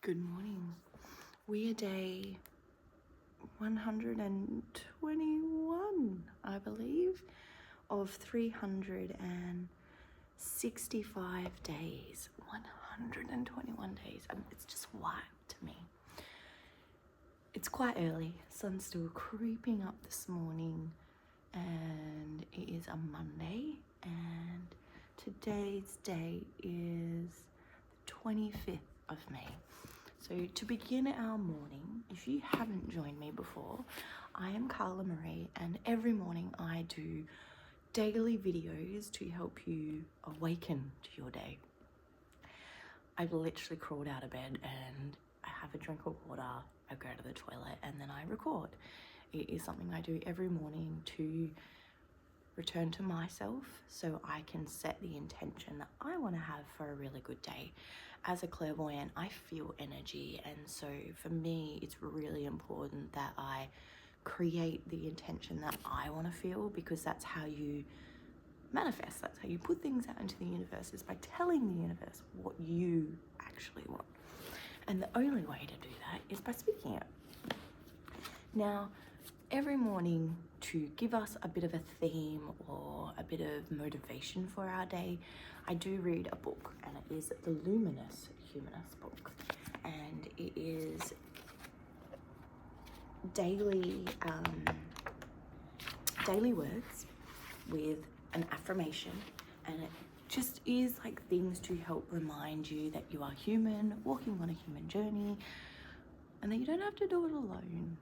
Good morning. We are day 121, I believe, of 365 days. 121 days. It's just wild to me. It's quite early. Sun's still creeping up this morning, and it is a Monday, and today's date is the 25th of May. So to begin our morning, if you haven't joined me before, I am Carla Marie, and every morning I do daily videos to help you awaken to your day. I've literally crawled out of bed and I have a drink of water, I go to the toilet, and then I record. It is something I do every morning to return to myself so I can set the intention that I want to have for a really good day. As a clairvoyant, I feel energy, and so for me it's really important that I create the intention that I want to feel, because that's how you manifest, that's how you put things out into the universe, is by telling the universe what you actually want. And the only way to do that is by speaking it. Now, every morning, to give us a bit of a theme or a bit of motivation for our day, I do read a book, and it is the Luminous Humanist book, and it is daily words with an affirmation, and it just is like things to help remind you that you are human, walking on a human journey, and that you don't have to do it alone.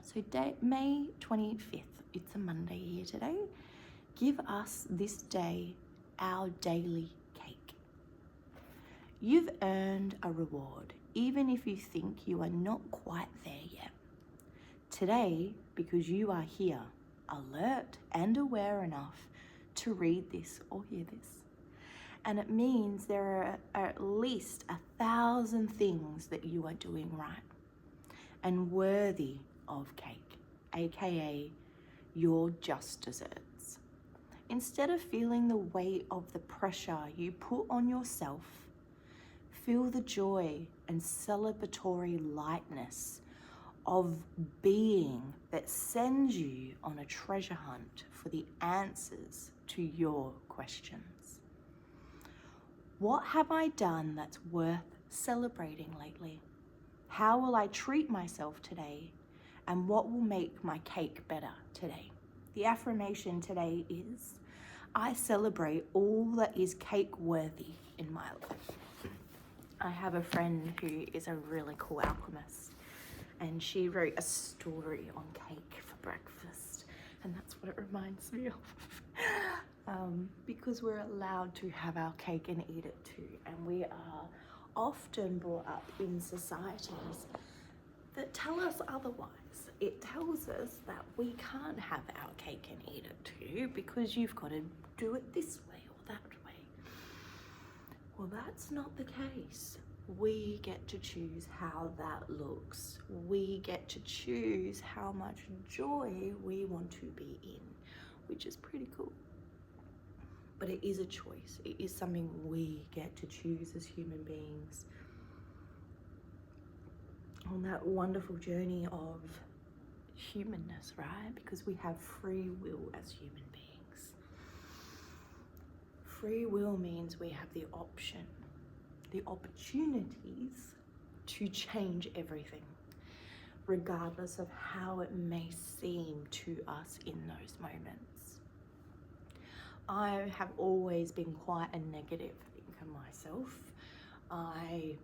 So May 25th, it's a Monday here today. Give us this day our daily cake. You've earned a reward, even if you think you are not quite there yet. Today, because you are here, alert and aware enough to read this or hear this. And it means there are at least 1,000 things that you are doing right and worthy of cake, aka your just desserts. Instead of feeling the weight of the pressure you put on yourself, feel the joy and celebratory lightness of being that sends you on a treasure hunt for the answers to your questions. What have I done that's worth celebrating lately? How will I treat myself today? And what will make my cake better today? The affirmation today is, I celebrate all that is cake worthy in my life. I have a friend who is a really cool alchemist, and she wrote a story on cake for breakfast, and that's what it reminds me of. Because we're allowed to have our cake and eat it too, and we are often brought up in societies that tell us otherwise. It tells us that we can't have our cake and eat it too, because you've got to do it this way or that way. Well, that's not the case. We get to choose how that looks. We get to choose how much joy we want to be in, which is pretty cool. But it is a choice. It is something we get to choose as human beings on that wonderful journey of humanness, right? Because we have free will as human beings. Free will means we have the option, the opportunities to change everything, regardless of how it may seem to us in those moments. I have always been quite a negative thinker myself. I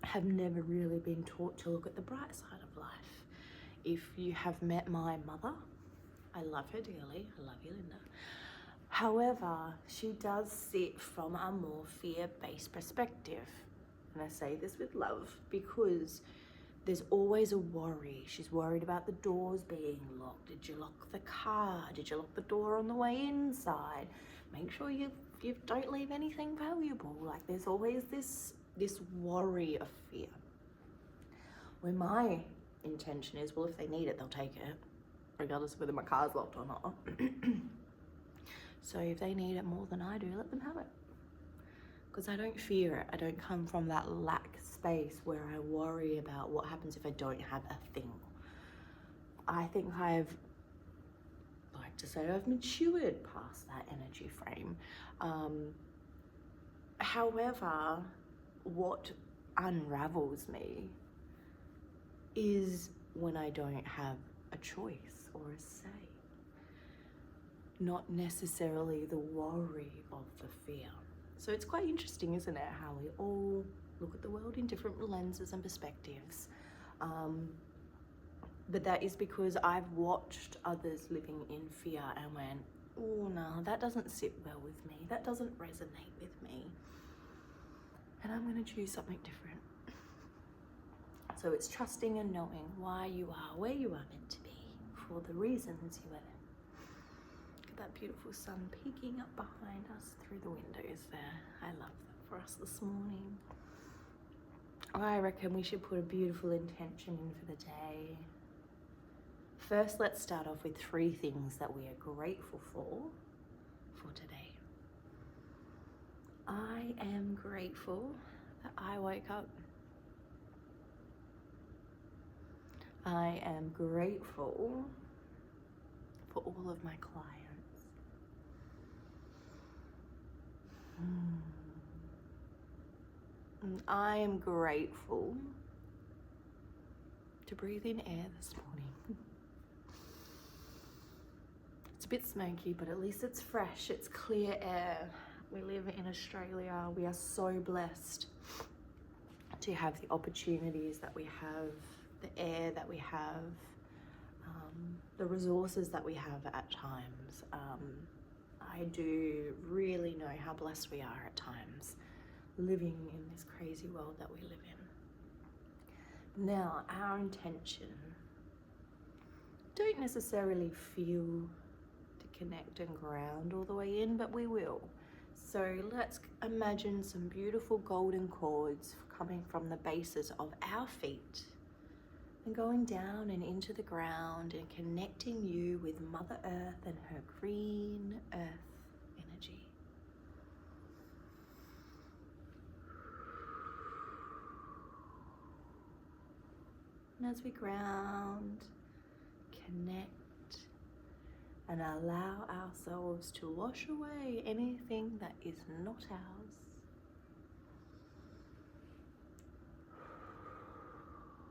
have never really been taught to look at the bright side of life. If you have met my mother, I love her dearly. I love you, Linda. However, she does sit from a more fear-based perspective. And I say this with love because there's always a worry. She's worried about the doors being locked. Did you lock the car? Did you lock the door on the way inside? Make sure you don't leave anything valuable. Like, there's always this worry of fear. Where my intention is, well, if they need it, they'll take it, regardless of whether my car's locked or not. So if they need it more than I do, let them have it. because I don't fear it. I don't come from that lack space where I worry about what happens if I don't have a thing. I think I've matured past that energy frame. However, what unravels me is when I don't have a choice or a say. Not necessarily the worry of the fear. So it's quite interesting, isn't it, how we all look at the world in different lenses and perspectives. But that is because I've watched others living in fear and went, oh no, that doesn't sit well with me. That doesn't resonate with me. And I'm going to choose something different. So it's trusting and knowing why you are where you are meant to be for the reasons you are there. Look at that beautiful sun peeking up behind us through the windows there. I love that for us this morning. I reckon we should put a beautiful intention in for the day. First, let's start off with 3 things that we are grateful for today. I am grateful that I woke up. I am grateful for all of my clients. And I am grateful to breathe in air this morning. It's a bit smoky, but at least it's fresh, it's clear air. We live in Australia. We are so blessed to have the opportunities that we have, the air that we have, the resources that we have at times. I do really know how blessed we are at times, living in this crazy world that we live in. Now, our intention, don't necessarily feel to connect and ground all the way in, but we will. So let's imagine some beautiful golden cords coming from the bases of our feet and going down and into the ground and connecting you with Mother Earth and her green earth energy. And as we ground, connect, and allow ourselves to wash away anything that is not ours.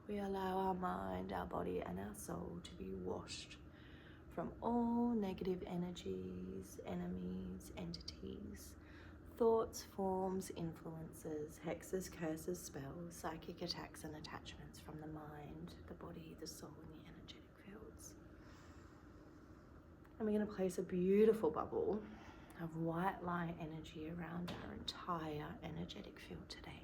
We allow our mind, our body, and our soul to be washed from all negative energies, enemies, entities, thoughts, forms, influences, hexes, curses, spells, psychic attacks, and attachments from the mind, the body, the soul, and the energetic fields. And we're going to place a beautiful bubble of white light energy around our entire energetic field today.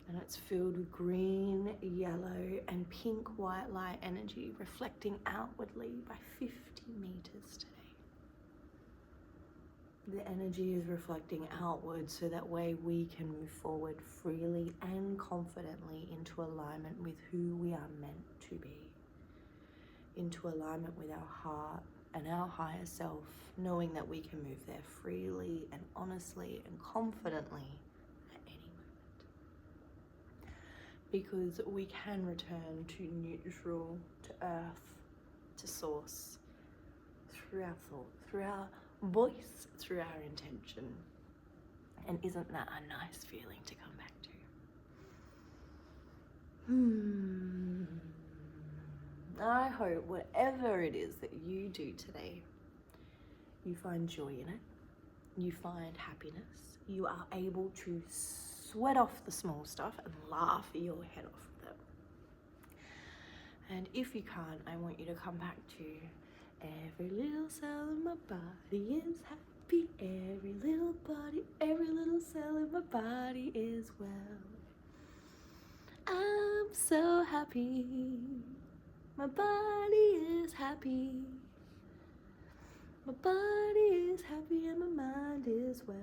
And it's filled with green, yellow, and pink white light energy reflecting outwardly by 50 meters today. The energy is reflecting outward so that way we can move forward freely and confidently into alignment with who we are meant to be. Into alignment with our heart and our higher self, knowing that we can move there freely and honestly and confidently at any moment. Because we can return to neutral, to earth, to source, through our thought, through our voice, through our intention. And isn't that a nice feeling to come back to? I hope whatever it is that you do today, you find joy in it, you find happiness, you are able to sweat off the small stuff and laugh your head off with it. And if you can't, I want you to come back to every little cell in my body is happy, every little cell in my body is well. I'm so happy. My body is happy. My body is happy and my mind is well.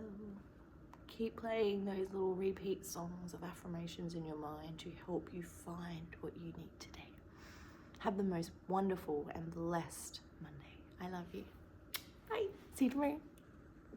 Keep playing those little repeat songs of affirmations in your mind to help you find what you need today. Have the most wonderful and blessed Monday. I love you. Bye. See you tomorrow.